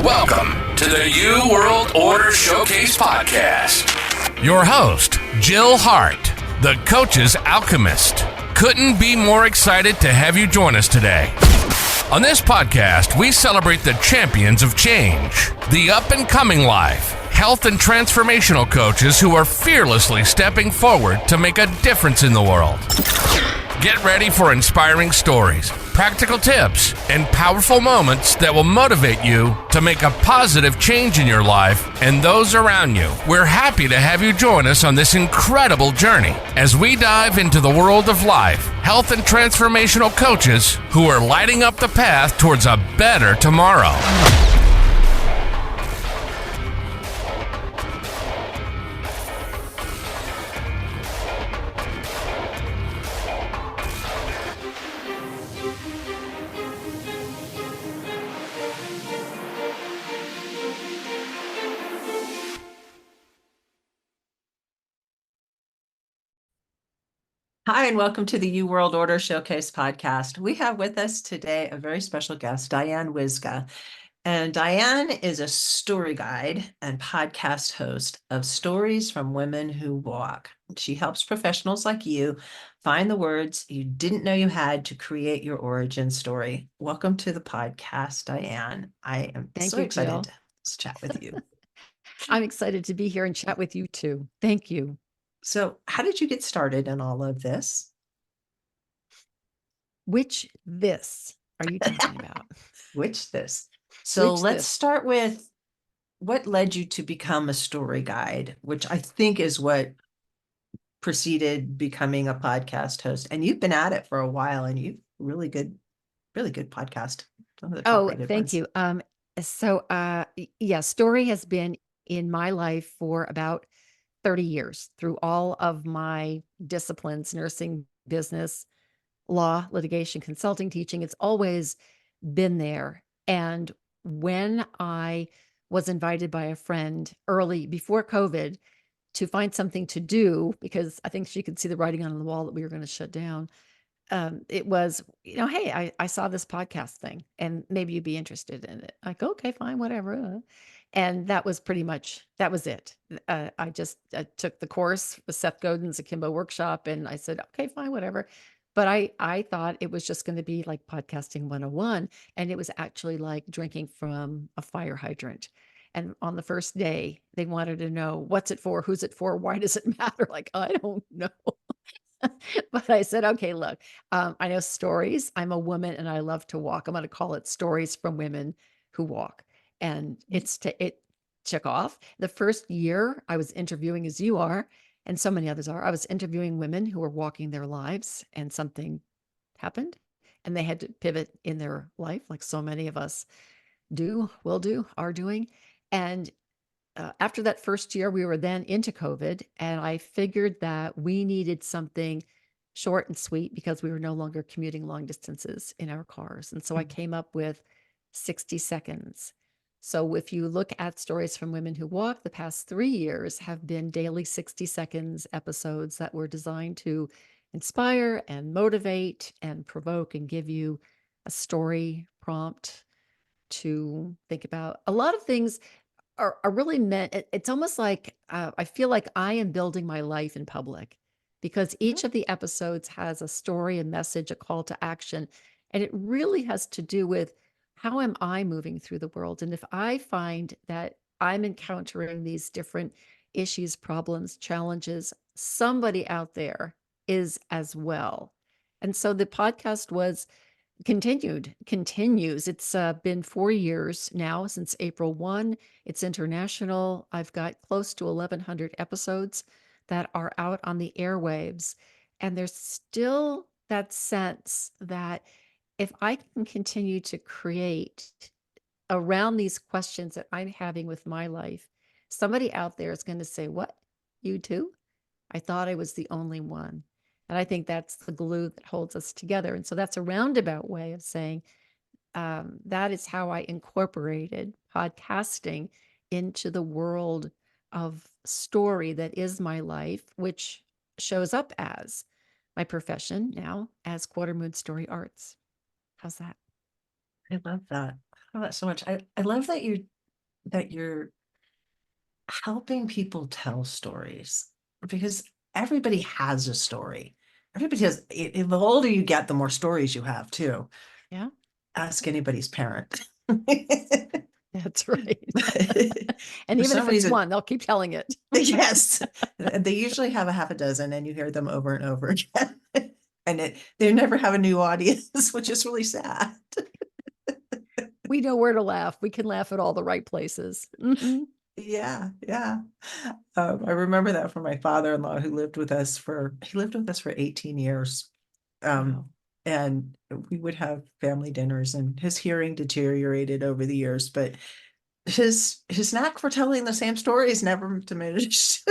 Welcome to the New World Order Showcase Podcast. Your host, Jill Hart, the coach's Alchemist. Couldn't be more excited to have you join us today. On this podcast, we celebrate the champions of change, the up-and-coming life, health and transformational coaches who are fearlessly stepping forward to make a difference in the world. Get ready for inspiring stories, practical tips, and powerful moments that will motivate you to make a positive change in your life and those around you. We're happy to have you join us on this incredible journey as we dive into the world of life, health, and transformational coaches who are lighting up the path towards a better tomorrow. Hi, and welcome to the New World Order Showcase podcast. We have with us today a very special guest, Diane Wyzga. And Diane is a story guide and podcast host of Stories from Women Who Walk. She helps professionals like you find the words you didn't know you had to create your origin story. Welcome to the podcast, Diane. I am Thank so you, excited Jill. to chat with you. I'm excited to be here and chat with you too. Thank you. So, how did you get started in all of this? Which this are you talking about? Which this? So Which let's this? start with what led you to become a story guide, which I think is what preceded becoming a podcast host. And you've been at it for a while, and you've really good podcast. Some of the Oh, top-rated thank ones. you. Yeah, story has been in my life for about 30 years through all of my disciplines, nursing, business, law, litigation, consulting, teaching. It's always been there. And when I was invited by a friend early before COVID to find something to do, because I think she could see the writing on the wall that we were going to shut down, it was, hey, I saw this podcast thing and maybe you'd be interested in it. Like, okay, fine, whatever. And that was it. I just took the course with Seth Godin's Akimbo workshop and I said, okay, fine, whatever. But I thought it was just going to be like podcasting 101. And it was actually like drinking from a fire hydrant. And on the first day, they wanted to know what's it for? Who's it for? Why does it matter? Like, I don't know. But I said, okay, look, I know stories. I'm a woman and I love to walk. I'm going to call it Stories from Women Who Walk. And it took off. The first year I was interviewing, as you are, and so many others are, I was interviewing women who were walking their lives and something happened and they had to pivot in their life, like so many of us do, will do, are doing. And after that first year, we were then into COVID, and I figured that we needed something short and sweet because we were no longer commuting long distances in our cars. And so I came up with 60 seconds. So if you look at Stories from Women Who Walk, the past 3 years have been daily 60 seconds episodes that were designed to inspire and motivate and provoke and give you a story prompt to think about. A lot of things are really meant, it's almost like I feel like I am building my life in public because each of the episodes has a story, a message, a call to action. And it really has to do with how am I moving through the world? And if I find that I'm encountering these different issues, problems, challenges, somebody out there is as well. And so the podcast continues. It's been 4 years now since April 1. It's international. I've got close to 1,100 episodes that are out on the airwaves. And there's still that sense that if I can continue to create around these questions that I'm having with my life, somebody out there is going to say, what? You too? I thought I was the only one. And I think that's the glue that holds us together. And so that's a roundabout way of saying that is how I incorporated podcasting into the world of story that is my life, which shows up as my profession now as Quarter Moon Story Arts. How's that? I love that. I love that so much. I love that that you're helping people tell stories, because everybody has a story. Everybody has, the older you get, the more stories you have too. Yeah, Ask anybody's parent. that's right. And For even some if it's reason, one, they'll keep telling it. yes, they usually have a half a dozen, and you hear them over and over again. And they never have a new audience, which is really sad. We know where to laugh. We can laugh at all the right places. Mhm. Yeah, yeah. I remember that from my father-in-law, who lived with us for 18 years. Wow. And we would have family dinners, and his hearing deteriorated over the years, but his knack for telling the same stories never diminished.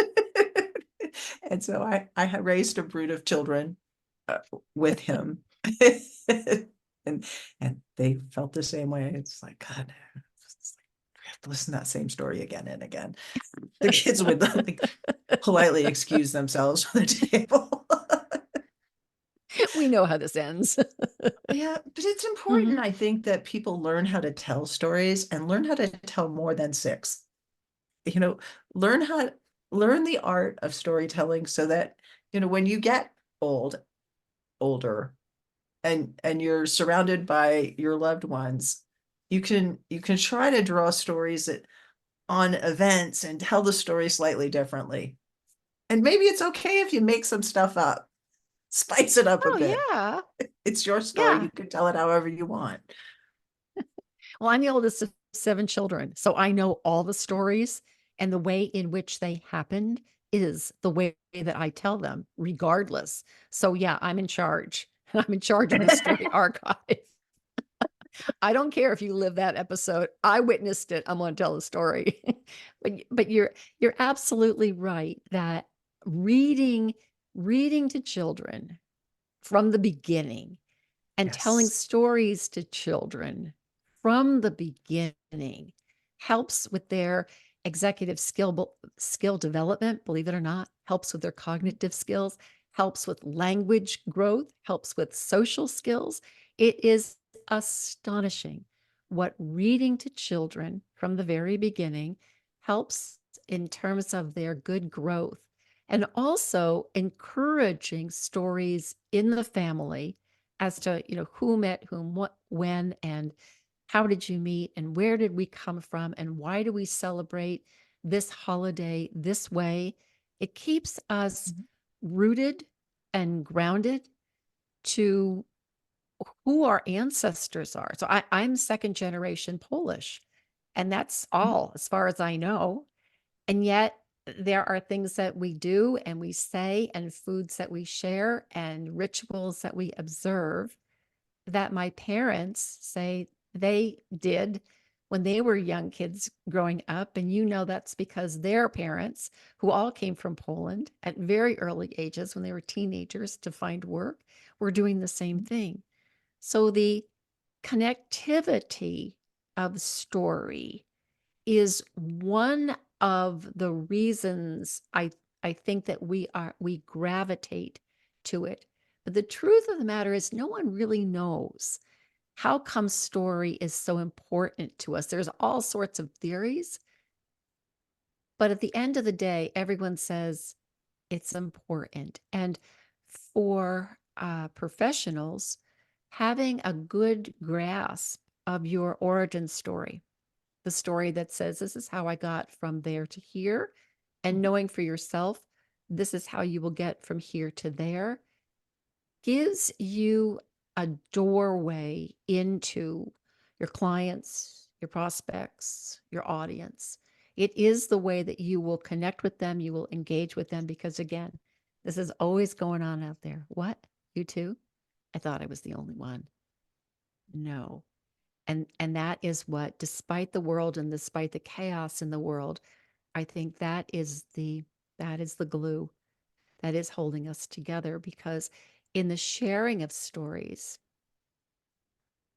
And so I had raised a brood of children with him. and and they felt the same way. It's like, God, it's like, we have to listen to that same story again and again. The kids would like politely excuse themselves from the table. We know how this ends. Yeah, but it's important, Mhm. I think, that people learn how to tell stories and learn how to tell more than six. You know, learn how learn the art of storytelling, so that, when you get older, and you're surrounded by your loved ones, you can try to draw stories on events and tell the story slightly differently. And maybe it's okay if you make some stuff up, spice it up a Oh, bit. yeah. It's your story. Yeah. You can tell it however you want. Well, I'm the oldest of 7 children, so I know all the stories, and the way in which they happened is the way that I tell them, regardless. So, yeah, I'm in charge. I'm in charge of the story archive. I don't care if you live that episode. I witnessed it. I'm gonna tell the story. But you're absolutely right that reading reading to children from the beginning and telling Yes. stories to children from the beginning helps with their executive skill development, believe it or not, helps with their cognitive skills, helps with language growth, helps with social skills. It is astonishing what reading to children from the very beginning helps in terms of their good growth, and also encouraging stories in the family as to, who met whom, what, when, and how did you meet, and where did we come from, and why do we celebrate this holiday this way. It keeps us Mhm. rooted and grounded to who our ancestors are. So I'm second generation Polish, and that's all as far as I know. And yet there are things that we do and we say, and foods that we share, and rituals that we observe that my parents say they did when they were young kids growing up. And that's because their parents, who all came from Poland at very early ages when they were teenagers to find work, were doing the same thing. So the connectivity of story is one of the reasons I think that we gravitate to it. But the truth of the matter is no one really knows how come story is so important to us. There's all sorts of theories, but at the end of the day, everyone says it's important. And for professionals, having a good grasp of your origin story, the story that says, this is how I got from there to here, and knowing for yourself, this is how you will get from here to there, gives you a doorway into your clients, your prospects, your audience. It is the way that you will connect with them, you will engage with them, because again, this is always going on out there. What? You too? I thought I was the only one. No. And that is what, despite the world and despite the chaos in the world, I think that is the glue that is holding us together, because in the sharing of stories,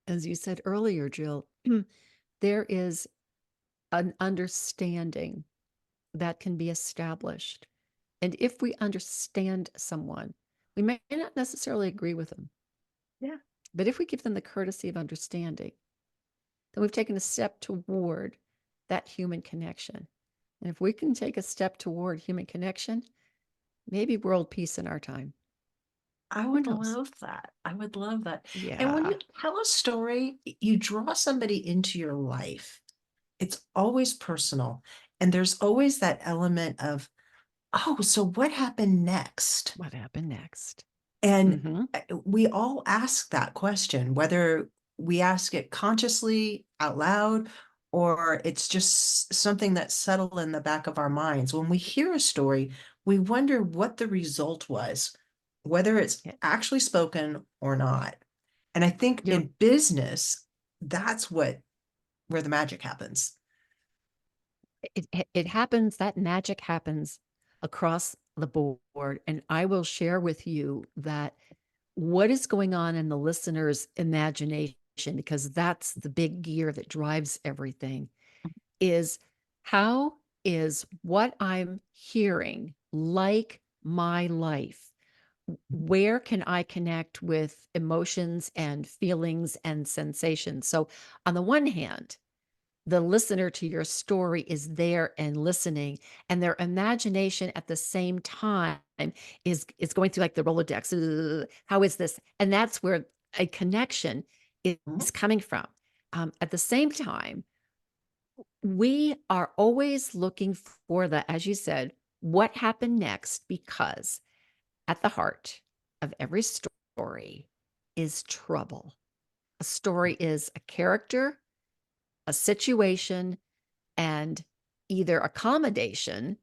as you said earlier, Jill, there is an understanding that can be established. And if we understand someone, we may not necessarily agree with them, Yeah. but if we give them the courtesy of understanding, then we've taken a step toward that human connection. And if we can take a step toward human connection, maybe world peace in our time. I would love that. I would love that. And when Yeah. you tell a story, you draw somebody into your life. It's always personal. And there's always that element of, oh, so what happened next? What happened next? And we all ask that question, whether we ask it consciously out loud or it's just something that's settled in the back of our minds. When we hear a story, we wonder what the result was, whether it's actually spoken or not. And I think in business, that's where the magic happens. It happens, that magic happens across the board. And I will share with you that what is going on in the listener's imagination, because that's the big gear that drives everything, is how is what I'm hearing like my life? Where can I connect with emotions and feelings and sensations? So, on the one hand, the listener to your story is there and listening, and their imagination at the same time is going through like the Rolodex. How is this? And that's where a connection is coming from. At the same time, we are always looking for the, as you said, what happened next, because at the heart of every story is trouble. A story is a character, a situation, and either accommodation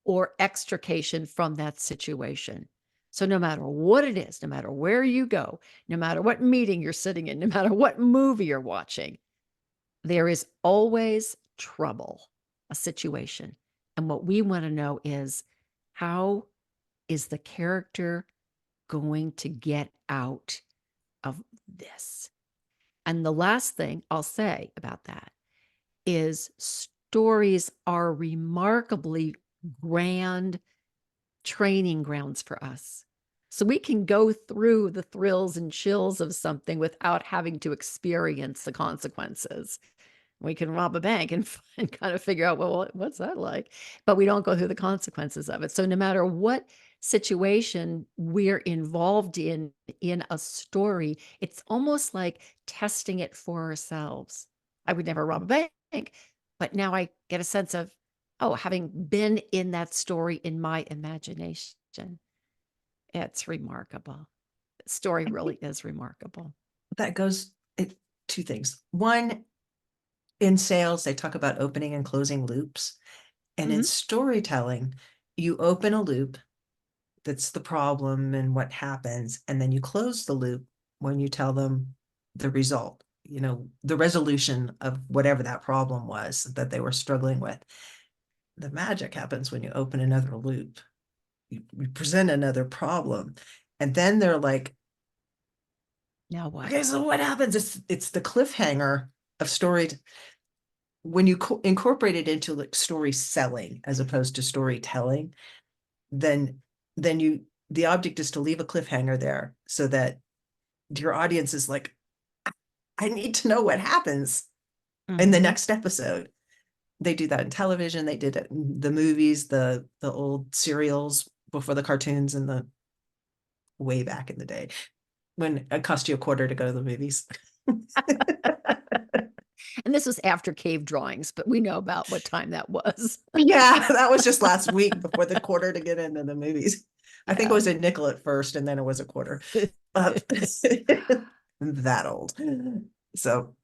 or extrication from that situation. So no matter what it is, no matter where you go, no matter what meeting you're sitting in, no matter what movie you're watching, there is always trouble, a situation. And what we want to know is, how is the character going to get out of this? And the last thing I'll say about that is stories are remarkably grand training grounds for us. So we can go through the thrills and chills of something without having to experience the consequences. We can rob a bank and kind of figure out, well, what's that like? But we don't go through the consequences of it. So no matter what situation we're involved in a story, it's almost like testing it for ourselves. I would never rob a bank, but now I get a sense of, oh, having been in that story in my imagination, it's remarkable. The story really is remarkable. That goes two things. One, in sales, they talk about opening and closing loops. And in storytelling, you open a loop that's the problem and what happens, and then you close the loop when you tell them the result, the resolution of whatever that problem was that they were struggling with. The magic happens when you open another loop. You present another problem, and then they're like, now what? Okay, so what happens? It's the cliffhanger of story. When you incorporate it into like story selling as opposed to storytelling, then the object is to leave a cliffhanger there so that your audience is like, I need to know what happens in the next episode. They do that in television. They did it in the movies, the old serials before the cartoons, and the way back in the day when it cost you $0.25 to go to the movies. And this was after cave drawings, but we know about what time that was. Yeah, that was just last week before the $0.25 to get into the movies. I think it was a nickel at first, and then it was $0.25. That old. So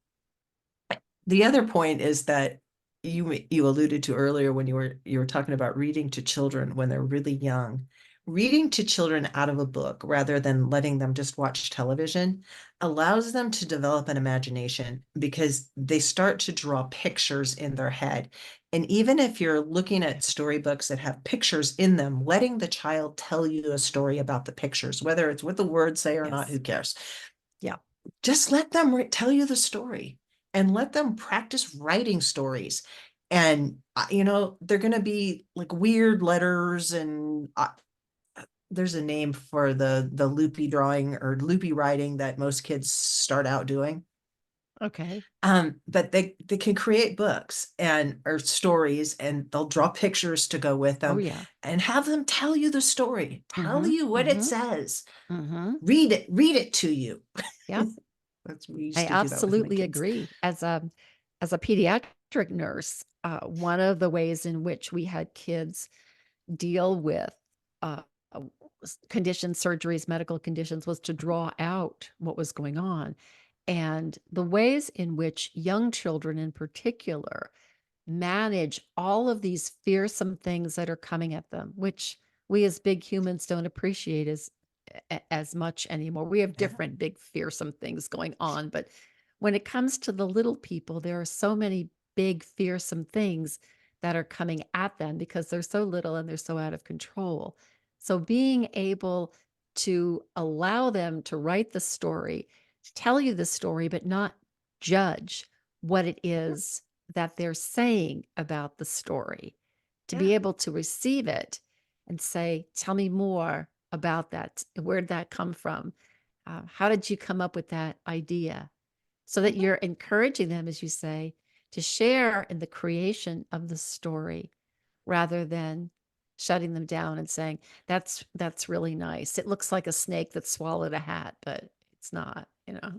the other point is that you alluded to earlier when you were talking about reading to children when they're really young. Reading to children out of a book rather than letting them just watch television allows them to develop an imagination, because they start to draw pictures in their head. And even if you're looking at storybooks that have pictures in them, letting the child tell you a story about the pictures, whether it's what the words say or not, who cares? Yeah. Just let them tell you the story, and let them practice writing stories. And, they're going to be like weird letters, and there's a name for the loopy drawing or loopy writing that most kids start out doing. Okay. But they can create books and or stories, and they'll draw pictures to go with Oh them yeah. and have them tell you the story, tell Mm-hmm. you what it Mm-hmm. says, Mm-hmm. read it to you. Yeah. That's we I used to do that with my absolutely kids. agree. As a pediatric nurse, one of the ways in which we had kids deal with uh, uh, conditions, surgeries, medical conditions was to draw out what was going on. And the ways in which young children in particular manage all of these fearsome things that are coming at them, which we as big humans don't appreciate as much anymore. We have Yeah. different big fearsome things going on, but when it comes to the little people, there are so many big fearsome things that are coming at them because they're so little and they're so out of control. So being able to allow them to write the story, tell you the story, but not judge what it is that they're saying about the story, to Yeah. be able to receive it and say, tell me more about that. Where did that come from? How did you come up with that idea? So that you're encouraging them, as you say, to share in the creation of the story rather than shutting them down and saying, that's really nice. It looks like a snake that swallowed a hat, but it's not, you know.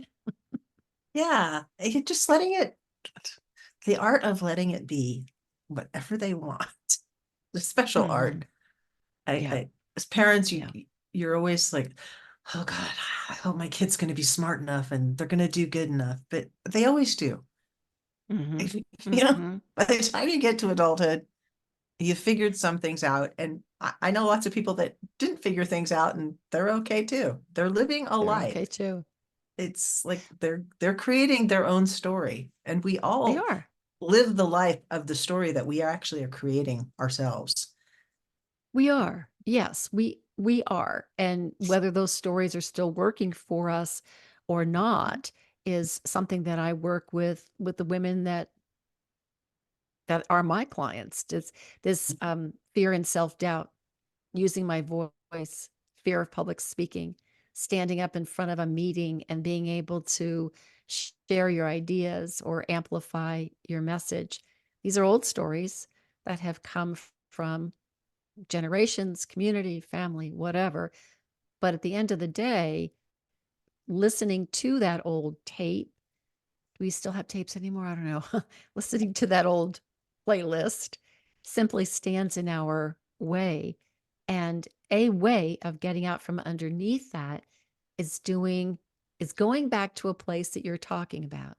Yeah, just letting it, the art of letting it be whatever they want. The special Mm-hmm. art. Yeah. As parents, Yeah. you're always like, oh God, I hope my kid's going to be smart enough and they're going to do good enough. But they always do. Mm-hmm. If, Mm-hmm. by the time you get to adulthood, you figured some things out. And I know lots of people that didn't figure things out and they're okay too. They're living a They're life. okay too. It's like they're creating their own story. And we They all are. live the life of the story that we actually are creating ourselves. We are. Yes, we are. And whether those stories are still working for us or not is something that I work with the women that are my clients. It's this fear and self-doubt, using my voice, fear of public speaking, standing up in front of a meeting and being able to share your ideas or amplify your message. These are old stories that have come from generations, community, family, whatever. But at the end of the day, listening to that old tape, do we still have tapes anymore? I don't know. Listening to that old playlist simply stands in our way. And a way of getting out from underneath that is going back to a place that you're talking about.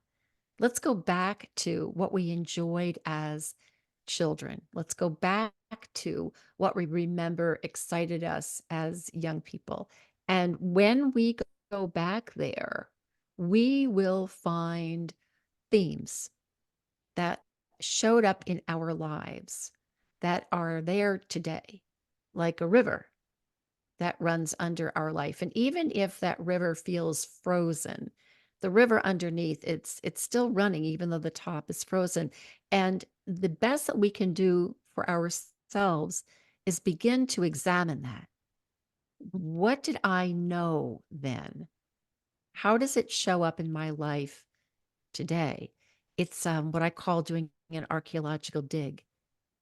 Let's go back to what we enjoyed as children. Let's go back to what we remember excited us as young people. And when we go back there, we will find themes that showed up in our lives that are there today, like a river that runs under our life. And even if that river feels frozen, the river underneath, it's still running, even though the top is frozen. And the best that we can do for ourselves is begin to examine that. What did I know then? How does it show up in my life today? It's what I call doing an archaeological dig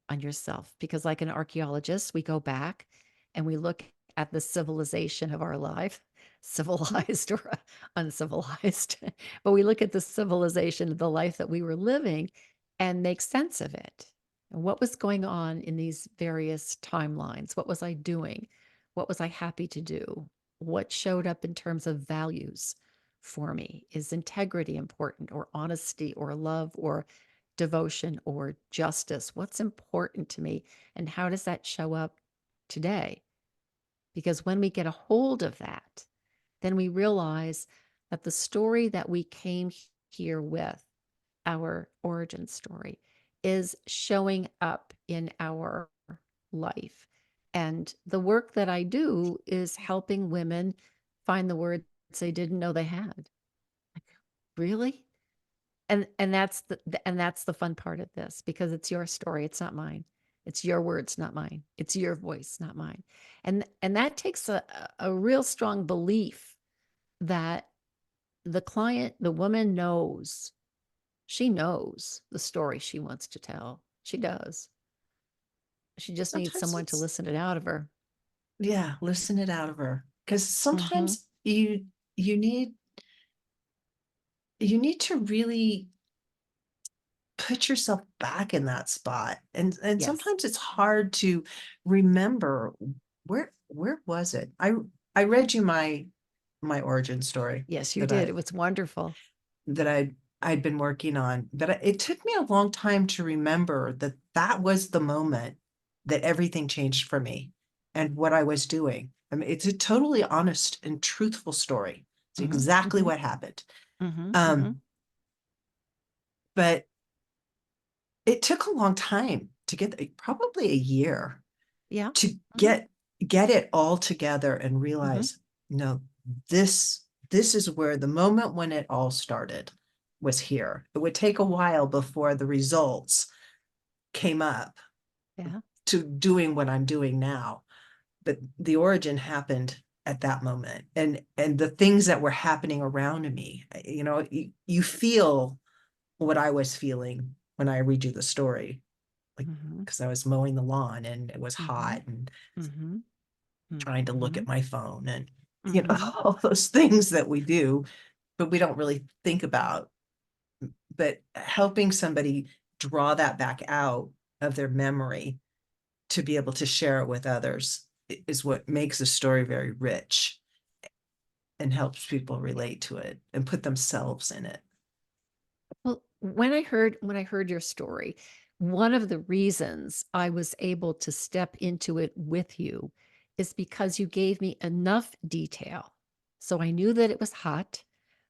on yourself, because like an archaeologist, we go back and we look at the civilization of our life, civilized or uncivilized, but we look at the civilization of the life that we were living and make sense of it. And what was going on in these various timelines? What was I doing? What was I happy to do? What showed up in terms of values for me? Is integrity important, or honesty, or love, or devotion, or justice? What's important to me? And how does that show up today? Because when we get a hold of that, then we realize that the story that we came here with, our origin story, is showing up in our life. And the work that I do is helping women find the words they didn't know they had. Like, really? And that's the fun part of this, because it's your story, it's not mine. It's your words, not mine. It's your voice, not mine. And that takes a real strong belief that the client, the woman knows, she knows the story she wants to tell. She does. She just needs Sometimes someone to listen it out of her. yeah, listen it out of her. Because Mhm. sometimes you need to really put yourself back in that spot. And Yes. sometimes it's hard to remember where was it? I read you my origin story Yes, you that did. It was wonderful. I'd been working on, but it took me a long time to remember that that was the moment that everything changed for me and what I was doing. I mean, it's a totally honest and truthful story. It's Mhm, exactly mhm, what happened. mhm, Um, mhm. but it took a long time to get, probably a year, Yeah. to Mhm, get it all together and mhm. realize, no, this is where the moment when it all started was here. It would take a while before the results came up Yeah. to doing what I'm doing now, but the origin happened at that moment. And the things that were happening around me, you feel what I was feeling when I read you the story, like, Mhm, because I was mowing the lawn and it was mhm, hot and mhm, trying to look mhm, at my phone and mhm. all those things that we do, but we don't really think about. But helping somebody draw that back out of their memory to be able to share it with others is what makes a story very rich and helps people relate to it and put themselves in it. Well, when I heard your story, one of the reasons I was able to step into it with you is because you gave me enough detail. So I knew that it was hot.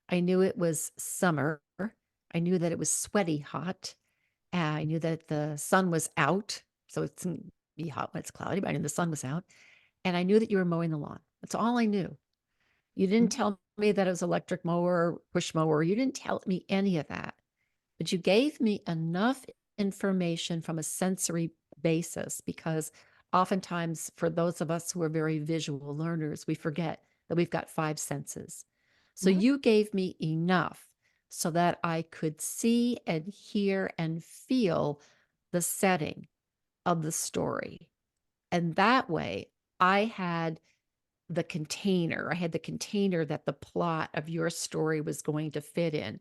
I knew it was summer. I knew that it was sweaty hot. I knew that the sun was out. So it's gonna be hot when it's cloudy, but I knew the sun was out. And I knew that you were mowing the lawn. That's all I knew. You didn't Mhm. tell me that it was electric mower, push mower. You didn't tell me any of that, but you gave me enough information from a sensory basis because oftentimes for those of us who are very visual learners, we forget that we've got five senses. So Mhm. you gave me enough so that I could see and hear and feel the setting of the story. And that way I had the container that the plot of your story was going to fit in.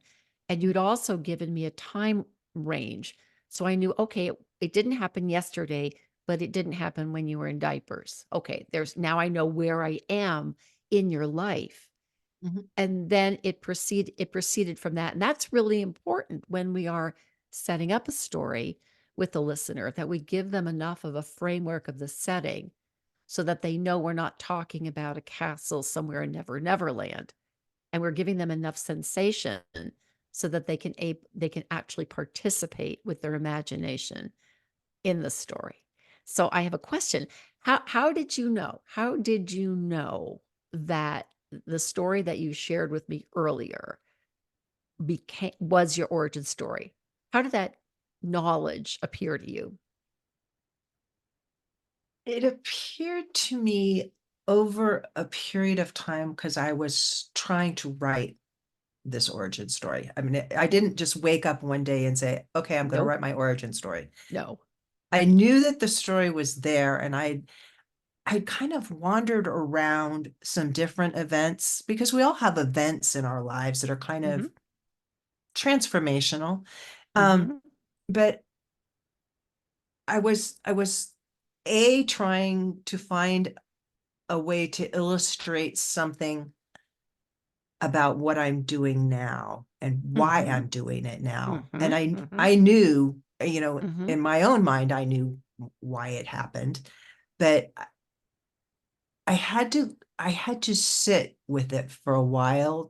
And you'd also given me a time range. So I knew, okay, it didn't happen yesterday, but it didn't happen when you were in diapers. Okay, now I know where I am in your life. Mhm. And then it proceeded from that. And that's really important when we are setting up a story with the listener, that we give them enough of a framework of the setting so that they know we're not talking about a castle somewhere in Neverland, and we're giving them enough sensation so that they can actually participate with their imagination in the story. So I have a question. How did you know? How did you know that the story that you shared with me earlier was your origin story? How did that knowledge appear to you? It appeared to me over a period of time because I was trying to write this origin story. I mean, I didn't just wake up one day and say, okay, I'm going to Nope. write my origin story. No. I knew that the story was there, and I kind of wandered around some different events because we all have events in our lives that are kind Mm-hmm. of transformational. Um, Mm-hmm. but I was trying to find a way to illustrate something about what I'm doing now and why Mm-hmm. I'm doing it now. And Mm-hmm. Mm-hmm. I knew, Mm-hmm. in my own mind, I knew why it happened, but I had to sit with it for a while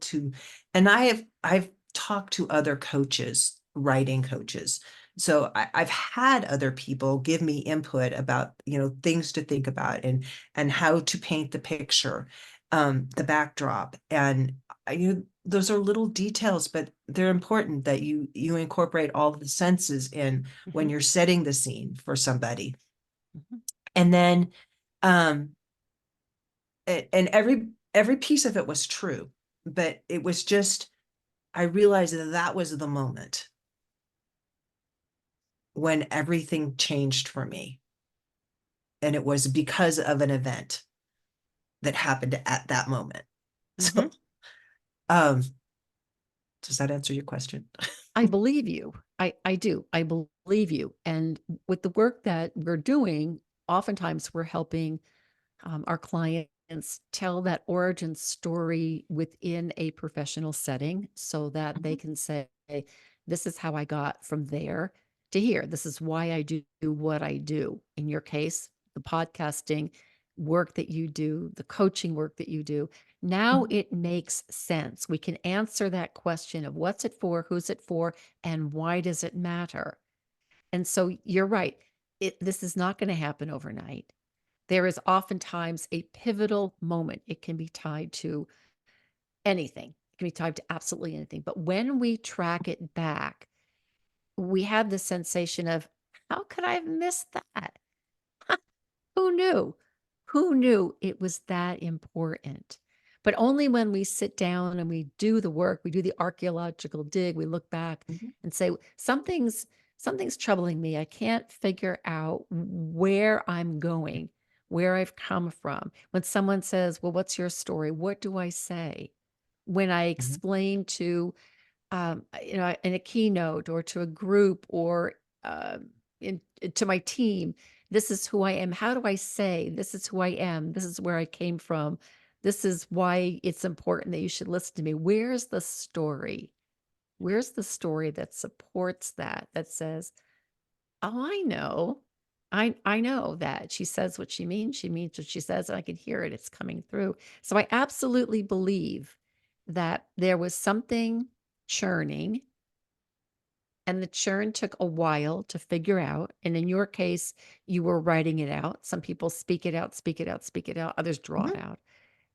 and I've talked to other coaches, writing coaches. So I've had other people give me input about, things to think about and how to paint the picture, the backdrop. And those are little details, but they're important that you incorporate all the senses in when Mm-hmm. you're setting the scene for somebody. Mm-hmm. And then um and every piece of it was true, but it was just I realized that that was the moment when everything changed for me. And it was because of an event that happened at that moment. So, um, does that answer your question? I believe you. I do. I believe you. And with the work that we're doing, oftentimes we're helping our clients tell that origin story within a professional setting so that they can say, this is how I got from there to here. This is why I do what I do. In your case, the podcasting work that you do, the coaching work that you do. Now it makes sense. We can answer that question of what's it for, who's it for, and why does it matter? And so you're right. This is not going to happen overnight. There is oftentimes a pivotal moment. It can be tied to anything. It can be tied to absolutely anything. But when we track it back, we have the sensation of, how could I have missed that? Who knew? Who knew it was that important? But only when we sit down and we do the work, we do the archaeological dig, we look back and say, something's troubling me. I can't figure out where I'm going, where I've come from. When someone says, well, what's your story? What do I say? When I explain to in a keynote or to a group or to my team, this is who I am. How do I say, this is who I am? This is where I came from. This is why it's important that you should listen to me. Where's the story? Where's the story that supports that says, oh, I know. I know that she says what she means what she says, and I can hear it. It's coming through. So I absolutely believe that there was something churning, and the churn took a while to figure out. And in your case, you were writing it out. Some people speak it out, speak it out, speak it out. Others draw it out.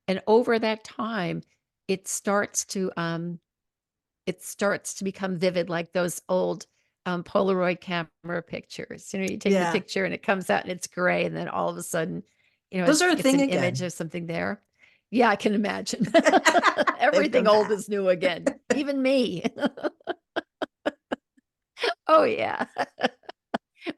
And over that time, it starts to become vivid, like those old Polaroid camera pictures. You take the picture and it comes out and it's gray, and then all of a sudden, those are a it's thing an again. image of something there. Yeah, I can imagine. Everything old is new again, even me. Oh yeah.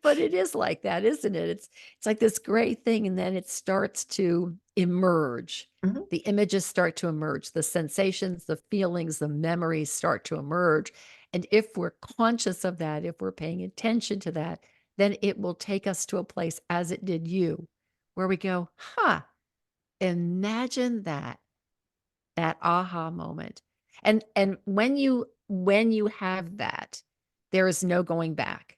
But it is like that, isn't it? It's like this great thing, and then it starts to emerge. The images start to emerge, the sensations, the feelings, the memories start to emerge. And if we're conscious of that, if we're paying attention to that, then it will take us to a place, as it did you, where we go, imagine that aha moment. And when you have that, there is no going back.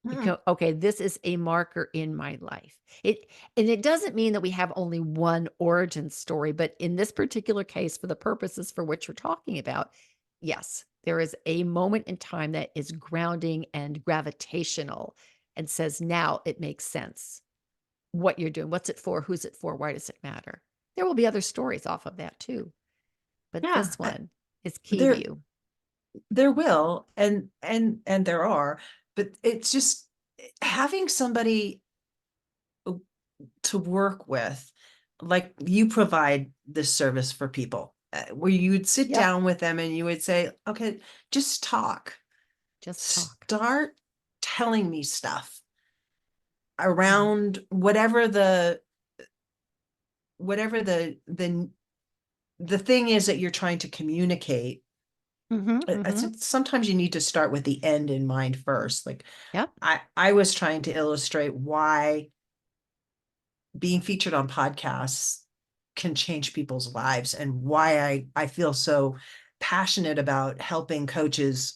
You go, okay, this is a marker in my life. It doesn't mean that we have only one origin story, but in this particular case, for the purposes for which we're talking about, yes, there is a moment in time that is grounding and gravitational and says, now it makes sense what you're doing. What's it for? Who's it for? Why does it matter? There will be other stories off of that too, but this one is key to you. There will, and there are, but it's just having somebody to work with, like you provide this service for people, where you would sit down with them and you would say, okay, just talk. Start telling me stuff around whatever the thing is that you're trying to communicate. Sometimes you need to start with the end in mind first. Like, I was trying to illustrate why being featured on podcasts can change people's lives, and why I feel so passionate about helping coaches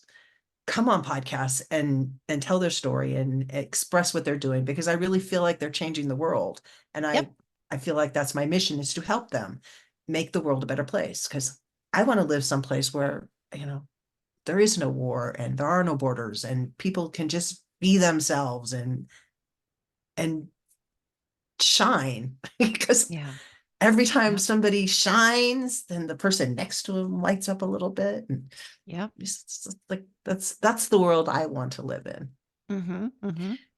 come on podcasts and tell their story and express what they're doing, because I really feel like they're changing the world. And I feel like that's my mission, is to help them make the world a better place. Because I want to live someplace where, there is no war and there are no borders, and people can just be themselves and shine. Because every time somebody shines, then the person next to him lights up a little bit. And it's like that's the world I want to live in.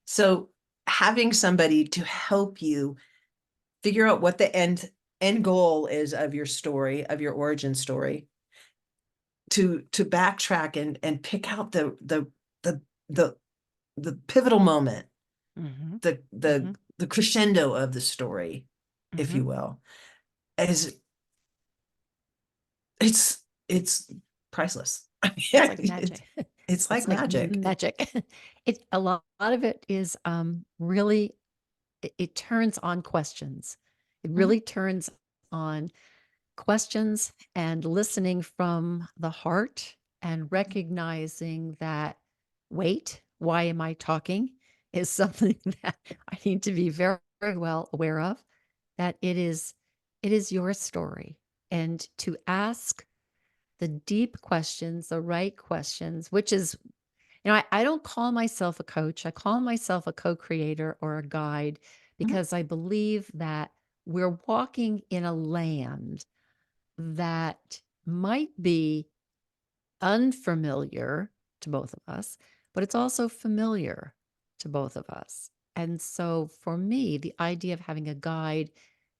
So having somebody to help you figure out what the end goal is of your story, of your origin story, to backtrack and pick out the the pivotal moment, Mhm. the Mhm. the crescendo of the story, if you Mhm. will, as it's priceless. It's like magic. It's like It's like magic. magic. A lot of it is really it turns on questions. It Mhm, really turns on questions and listening from the heart and recognizing that, wait, why am I talking? Is something that I need to be very, very well aware of, that it is your story. And to ask the deep questions, the right questions, which is, I don't call myself a coach. I call myself a co-creator or a guide mhm, because I believe that we're walking in a land that might be unfamiliar to both of us, but it's also familiar to both of us. And so for me, the idea of having a guide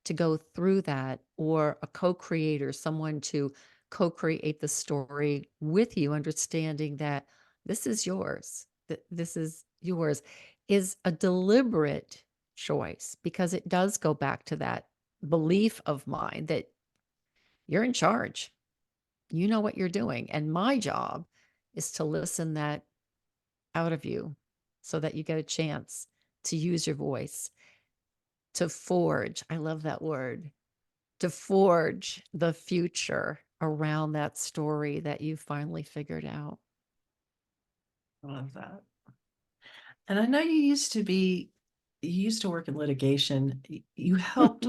to go through that, or a co creator, someone to co create the story with you, understanding that this is yours, that this is yours, is a deliberate choice, because it does go back to that belief of mine that you're in charge. You know what you're doing. And my job is to listen that out of you so that you get a chance to use your voice, to forge. I love that word, to forge the future around that story that you finally figured out. I love that. And I know you used to work in litigation. You helped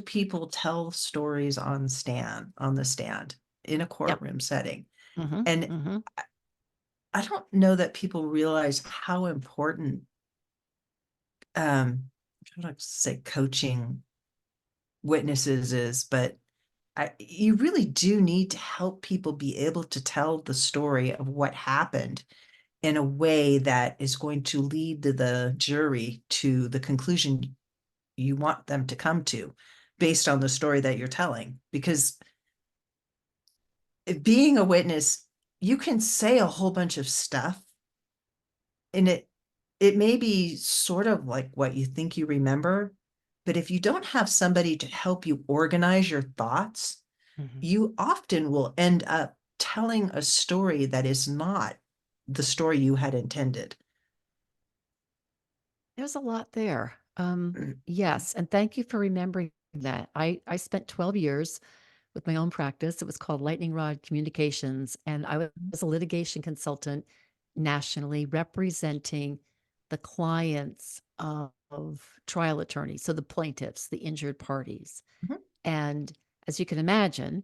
people tell stories on the stand in a Yep. courtroom setting. Hmm. And Hmm. I don't know that people realize how important, I don't say coaching witnesses is, but you really do need to help people be able to tell the story of what happened in a way that is going to lead the jury to the conclusion you want them to come to based on the story that you're telling. Because being a witness, you can say a whole bunch of stuff, and it may be sort of like what you think you remember, but if you don't have somebody to help you organize your thoughts, Hmm. you often will end up telling a story that is not the story you had intended. There's a lot there. Yes. And thank you for remembering that. I spent 12 years with my own practice. It was called Lightning Rod Communications. And I was a litigation consultant nationally, representing the clients of trial attorneys, so the plaintiffs, the injured parties. Mhm. And as you can imagine,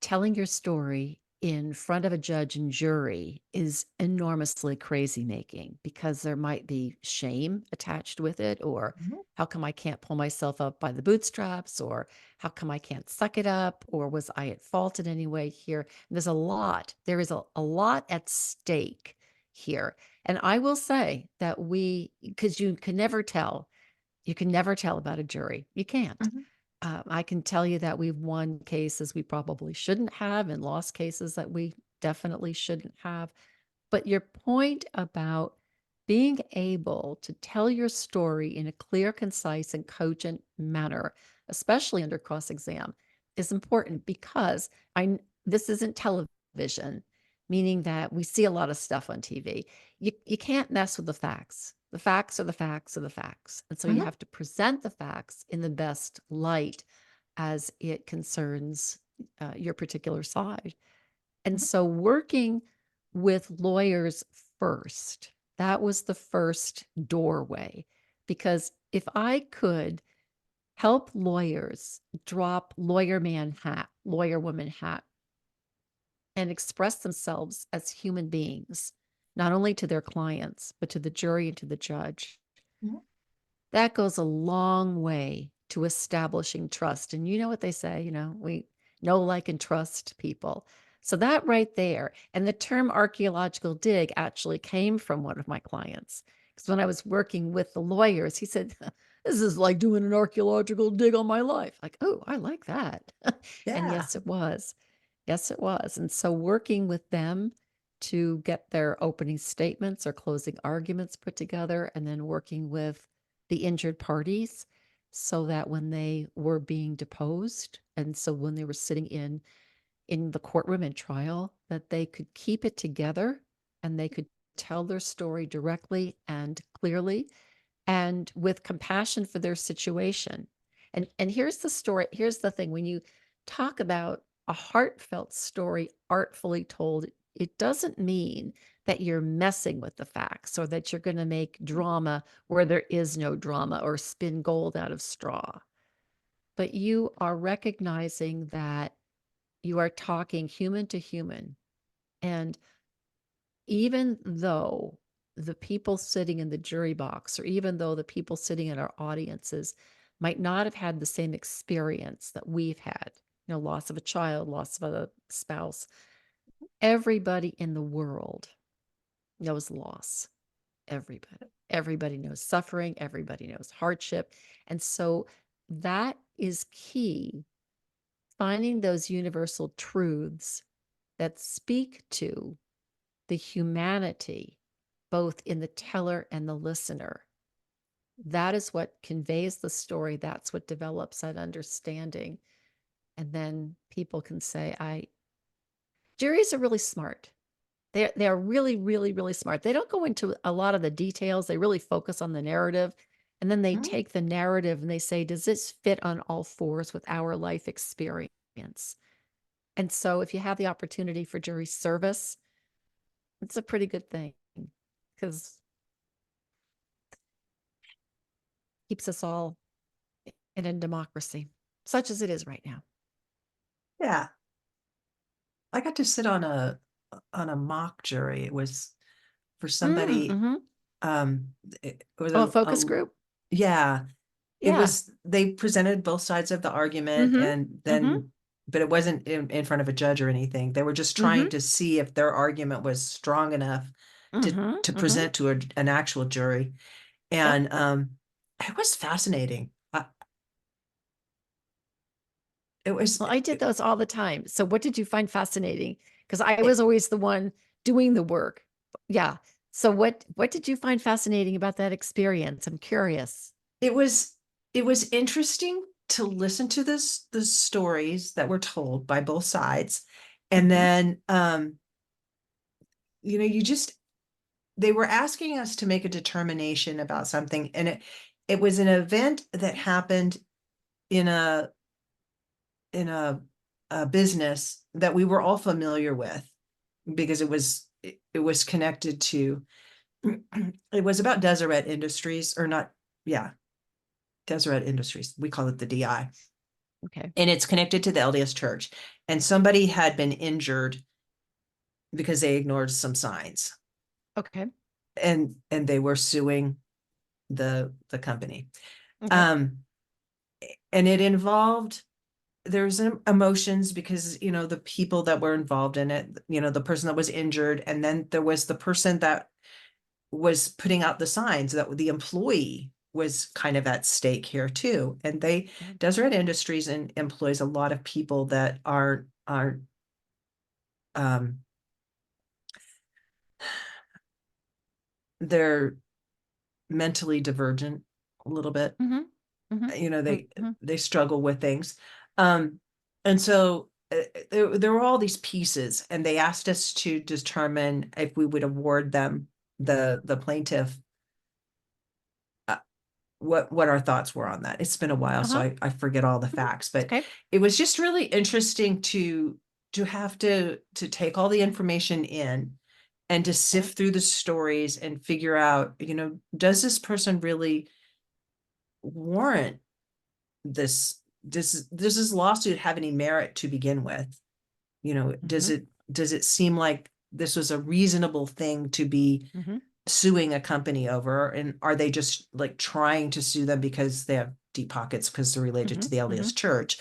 telling your story in front of a judge and jury is enormously crazy making, because there might be shame attached with it, or Mhm. how come I can't pull myself up by the bootstraps, or how come I can't suck it up, or was I at fault in any way here? There's a lot. There is a lot at stake here. And I will say that because you can never tell about a jury. You can't. Mhm. I can tell you that we've won cases we probably shouldn't have, and lost cases that we definitely shouldn't have. But your point about being able to tell your story in a clear, concise, and cogent manner, especially under cross exam, is important, because this isn't television, meaning that we see a lot of stuff on TV. You can't mess with the facts. The facts are the facts are the facts. And so you Mhm. have to present the facts in the best light as it concerns your particular side. And Mhm. so working with lawyers first, that was the first doorway. Because if I could help lawyers drop lawyer man hat, lawyer woman hat, and express themselves as human beings, not only to their clients, but to the jury and to the judge, Mhm. that goes a long way to establishing trust. And you know what they say, we know, like, and trust people. So that right there, and the term archaeological dig actually came from one of my clients. Because when I was working with the lawyers, he said, this is like doing an archaeological dig on my life. Like, oh, I like that. And Yeah. yes, it was. Yes, it was. And so working with them to get their opening statements or closing arguments put together, and then working with the injured parties so that when they were being deposed, and so when they were sitting in the courtroom in trial, that they could keep it together and they could tell their story directly and clearly and with compassion for their situation. And here's the story. Here's the thing. When you talk about a heartfelt story artfully told, it doesn't mean that you're messing with the facts or that you're going to make drama where there is no drama or spin gold out of straw. But you are recognizing that you are talking human to human. And even though the people sitting in the jury box, or even though the people sitting in our audiences might not have had the same experience that we've had, loss of a child, loss of a spouse, everybody in the world knows loss. Everybody knows suffering. Everybody knows hardship. And so that is key, finding those universal truths that speak to the humanity, both in the teller and the listener. That is what conveys the story. That's what develops that understanding. And then people can say, juries are really smart. They're really, really, really smart. They don't go into a lot of the details. They really focus on the narrative. And then they take the narrative and they say, does this fit on all fours with our life experience? And so if you have the opportunity for jury service, it's a pretty good thing, because it keeps us all in a democracy, such as it is right now. Yeah. I got to sit on a mock jury. It was for somebody, it was a focus group. Yeah. It Yeah. was, they presented both sides of the argument, and then, but it wasn't in front of a judge or anything. They were just trying to see if their argument was strong enough to present to an actual jury. And it was fascinating. Well, I did those all the time. So what did you find fascinating? Because I was always the one doing the work. Yeah. So what did you find fascinating about that experience? I'm curious. It was interesting to listen to the stories that were told by both sides. And then they were asking us to make a determination about something, and it was an event that happened in a business that we were all familiar with, because it was connected to it was about Deseret Industries, or not, Deseret Industries. We call it the DI. Okay. And it's connected to the LDS Church. And somebody had been injured because they ignored some signs. Okay. And they were suing the company. Okay. And it involved, there's emotions, because the people that were involved in it, the person that was injured, and then there was the person that was putting out the signs, that the employee was kind of at stake here too. And Deseret Industries employs a lot of people that are they're mentally divergent a little bit. They struggle with things. And so there were all these pieces, and they asked us to determine if we would award them, the plaintiff, what our thoughts were on that. It's been a while, so I forget all the facts, but it was just really interesting to have to take all the information in and to sift through the stories and figure out, does this person really warrant this lawsuit have any merit to begin with? Does it seem like this was a reasonable thing to be suing a company over? And are they just like trying to sue them because they have deep pockets because they're related to the LDS Church?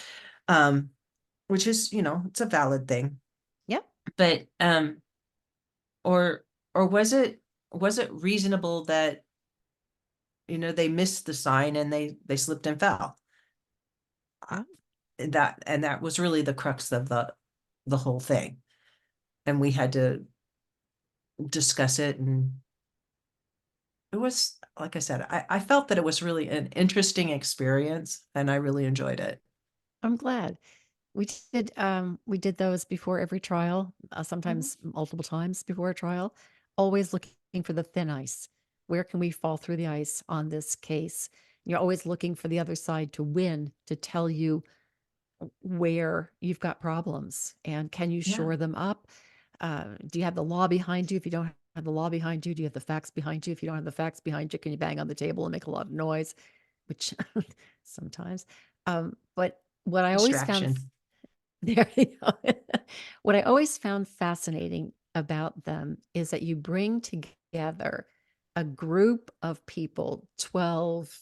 Which is, it's a valid thing. Yep. But or was it reasonable that they missed the sign and they slipped and fell. Yeah. That was really the crux of the whole thing. And we had to discuss it, and it was, like I said, I felt that it was really an interesting experience, and I really enjoyed it. I'm glad. We did those before every trial, Mhm. sometimes multiple times before a trial, always looking for the thin ice. Where can we fall through the ice on this case? You're always looking for the other side to win, to tell you where you've got problems and can you Yeah. shore them up? Do you have the law behind you? If you don't have the law behind you, do you have the facts behind you? If you don't have the facts behind you, can you bang on the table and make a lot of noise? Which sometimes. But what I always found Distraction. there you go. What I always found fascinating about them is that you bring together a group of people, 12,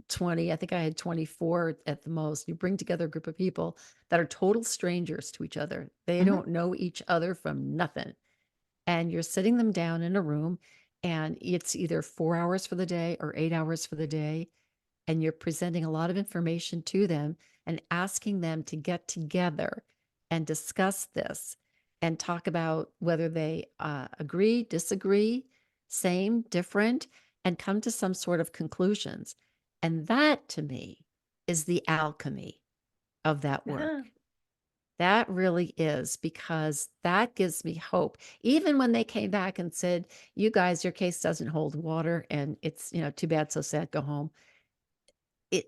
20, I think I had 24 at the most. You bring together a group of people that are total strangers to each other. They Mhm. don't know each other from nothing. And you're sitting them down in a room, and it's either 4 hours for the day or 8 hours for the day, and you're presenting a lot of information to them and asking them to get together and discuss this and talk about whether they agree, disagree, same, different, and come to some sort of conclusions. And that to me is the alchemy of that Yeah. work. That really is, because that gives me hope. Even when they came back and said, you guys, your case doesn't hold water and it's, too bad, so sad, go home.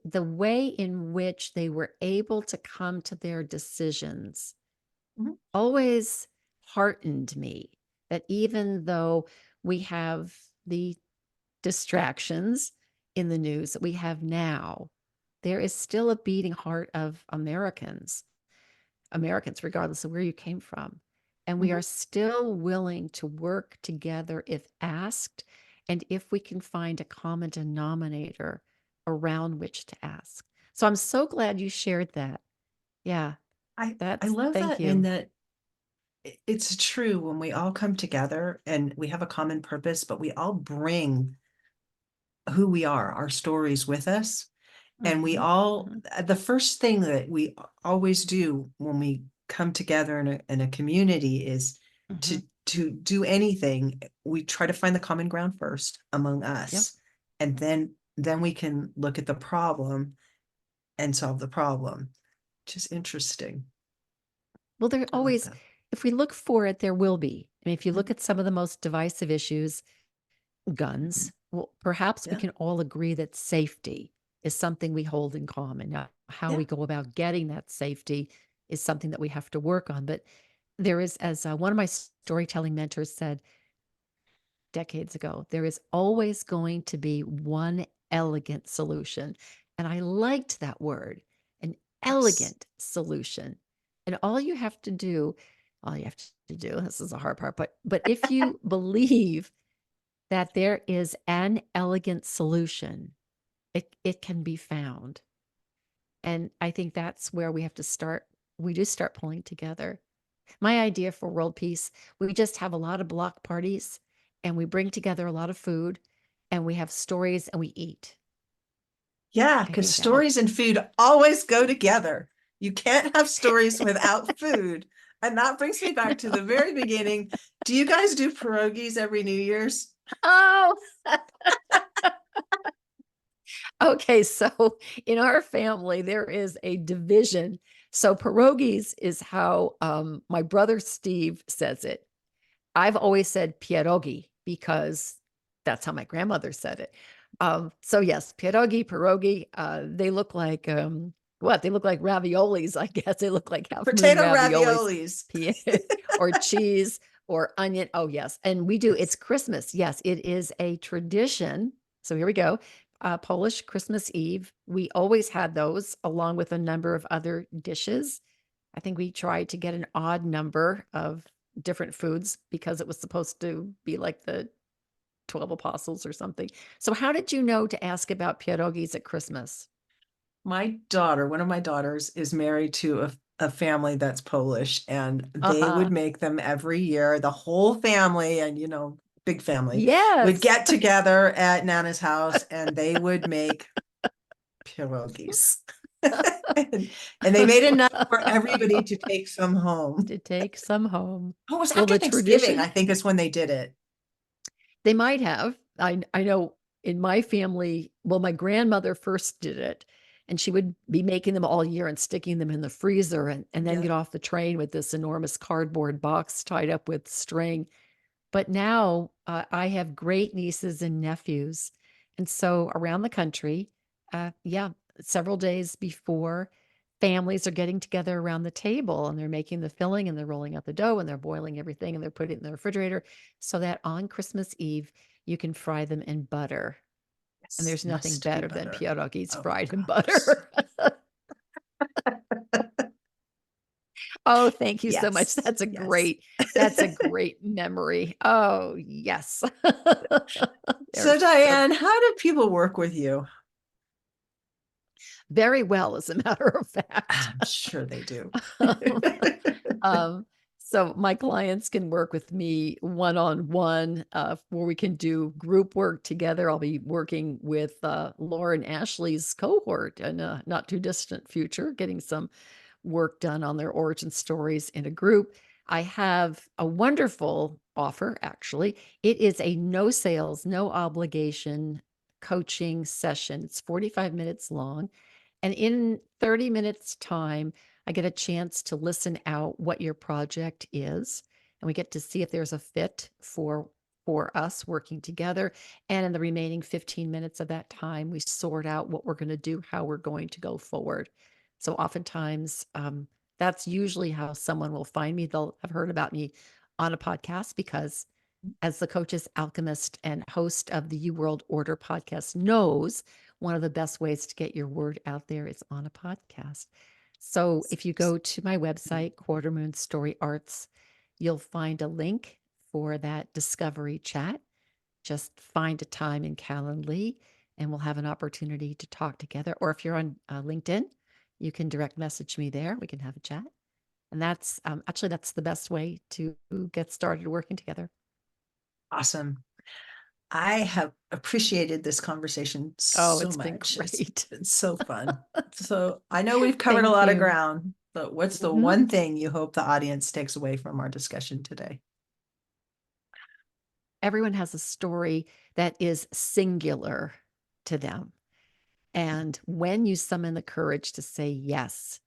The way in which they were able to come to their decisions Mhm. always heartened me, that even though we have the distractions in the news that we have now, there is still a beating heart of Americans, regardless of where you came from. And we Mhm. are still willing to work together if asked, and if we can find a common denominator around which to ask. So I'm so glad you shared that. Yeah, I love thank that, in you. that it's true when we all come together and we have a common purpose, but we all bring who we are, our stories with us. And we Mhm, all, mhm, the first thing that we always do when we come together in a community is to mhm. do anything, we try to find the common ground first among Yep. us. And then we can look at the problem and solve the problem, which is interesting. Well, there I like always, that. if we look for it, there will be. I mean, if you look Mhm. at some of the most divisive issues, guns, well, perhaps we Yeah. can all agree that safety is something we hold in common. Now, how Yeah. we go about getting that safety is something that we have to work on. But there is, as one of my storytelling mentors said decades ago, there is always going to be one elegant solution. And I liked that word, an Yes. elegant solution. And all you have to do, this is the hard part, but if you believe that there is an elegant solution, it can be found. And I think that's where we have to start. We just start pulling together. My idea for world peace, we just have a lot of block parties and we bring together a lot of food and we have stories and we eat. Yeah, I because think that'll, stories and food always go together. You can't have stories without food. And that brings me back to the very beginning. Do you guys do pierogies every New Year's? oh, okay. So in our family, there is a division. So pierogies is how my brother Steve says it. I've always said pierogi because that's how my grandmother said it. So yes, pierogi, they look like what? They look like raviolis, I guess. They look like half moon Potato raviolis, raviolis. or cheese or onion. Oh yes, and we do. It's Christmas. Yes, it is a tradition. So here we go. Polish Christmas Eve. We always had those along with a number of other dishes. I think we tried to get an odd number of different foods because it was supposed to be like the 12 apostles or something. So how did you know to ask about pierogies at Christmas? My daughter, one of my daughters, is married to a family that's Polish, and they would Uh-huh. make them every year, the whole family. And, big family, Yes. would get together at Nana's house and they would make pierogies. and they made enough for everybody to take some home. To take some home. Oh, it was Well, after the Thanksgiving, tradition- I think is when they did it. They might have. I know in my family, well, my grandmother first did it, and she would be making them all year and sticking them in the freezer and then Yeah. get off the train with this enormous cardboard box tied up with string. But now I have great nieces and nephews. And so around the country, several days before, families are getting together around the table and they're making the filling and they're rolling out the dough and they're boiling everything and they're putting it in the refrigerator so that on Christmas Eve, you can fry them in butter. Yes, And there's nothing must be better than butter. pierogies Oh, fried in gosh. butter. Oh, thank you so much. Yes, That's a yes. great memory. Oh, yes. So Diane, how do people work with you? Very well, as a matter of fact. I'm sure they do. So my clients can work with me one-on-one, where we can do group work together. I'll be working with Lauren Ashley's cohort in a not too distant future, getting some work done on their origin stories in a group. I have a wonderful offer, actually. It is a no sales, no obligation coaching session. It's 45 minutes long. And in 30 minutes time, I get a chance to listen out what your project is. And we get to see if there's a fit for us working together. And in the remaining 15 minutes of that time, we sort out what we're going to do, how we're going to go forward. So oftentimes, that's usually how someone will find me. They'll have heard about me on a podcast because as the Coach's Alchemist and host of the You World Order podcast knows, one of the best ways to get your word out there is on a podcast. So if you go to my website, Quarter Moon Story Arts, you'll find a link for that discovery chat. Just find a time in Calendly and we'll have an opportunity to talk together. Or if you're on LinkedIn, you can direct message me there. We can have a chat. And that's that's the best way to get started working together. Awesome. I have appreciated this conversation Oh, so it's much. been great. It's so fun. So I know we've covered a Thank lot of you. ground, but what's the Mhm. one thing you hope the audience takes away from our discussion today? Everyone has a story that is singular to them. And when you summon the courage to say yes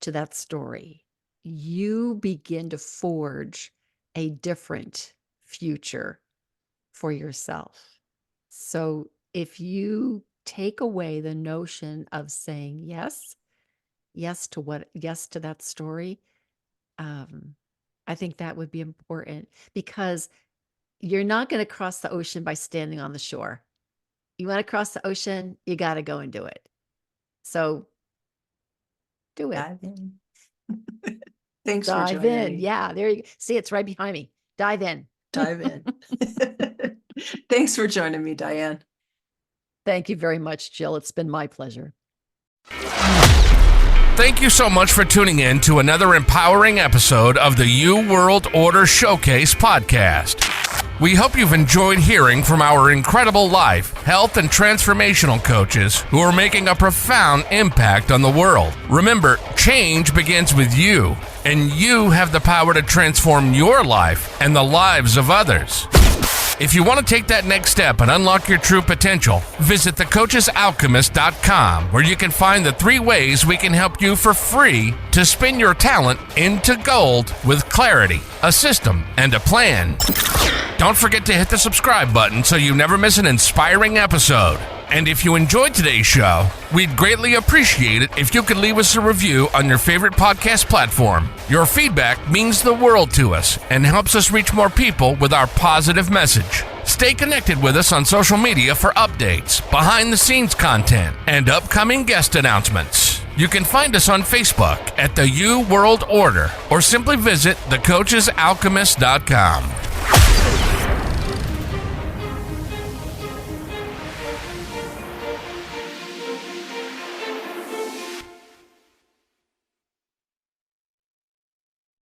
to that story, you begin to forge a different future for yourself. So if you take away the notion of saying yes to that story, I think that would be important because you're not going to cross the ocean by standing on the shore. You want to cross the ocean, you got to go and do it. So do it. Dive in. Thanks for Dive joining in. me. Yeah, there you go. See, it's right behind me. Dive in. Dive in. Thanks for joining me, Diane. Thank you very much, Jill. It's been my pleasure. Thank you so much for tuning in to another empowering episode of the You World Order Showcase podcast. We hope you've enjoyed hearing from our incredible life, health, and transformational coaches who are making a profound impact on the world. Remember, change begins with you, and you have the power to transform your life and the lives of others. If you want to take that next step and unlock your true potential, visit thecoachesalchemist.com, where you can find the 3 ways we can help you for free to spin your talent into gold with clarity, a system, and a plan. Don't forget to hit the subscribe button so you never miss an inspiring episode. And if you enjoyed today's show, we'd greatly appreciate it if you could leave us a review on your favorite podcast platform. Your feedback means the world to us and helps us reach more people with our positive message. Stay connected with us on social media for updates, behind-the-scenes content, and upcoming guest announcements. You can find us on Facebook at the You World Order or simply visit thecoachesalchemist.com.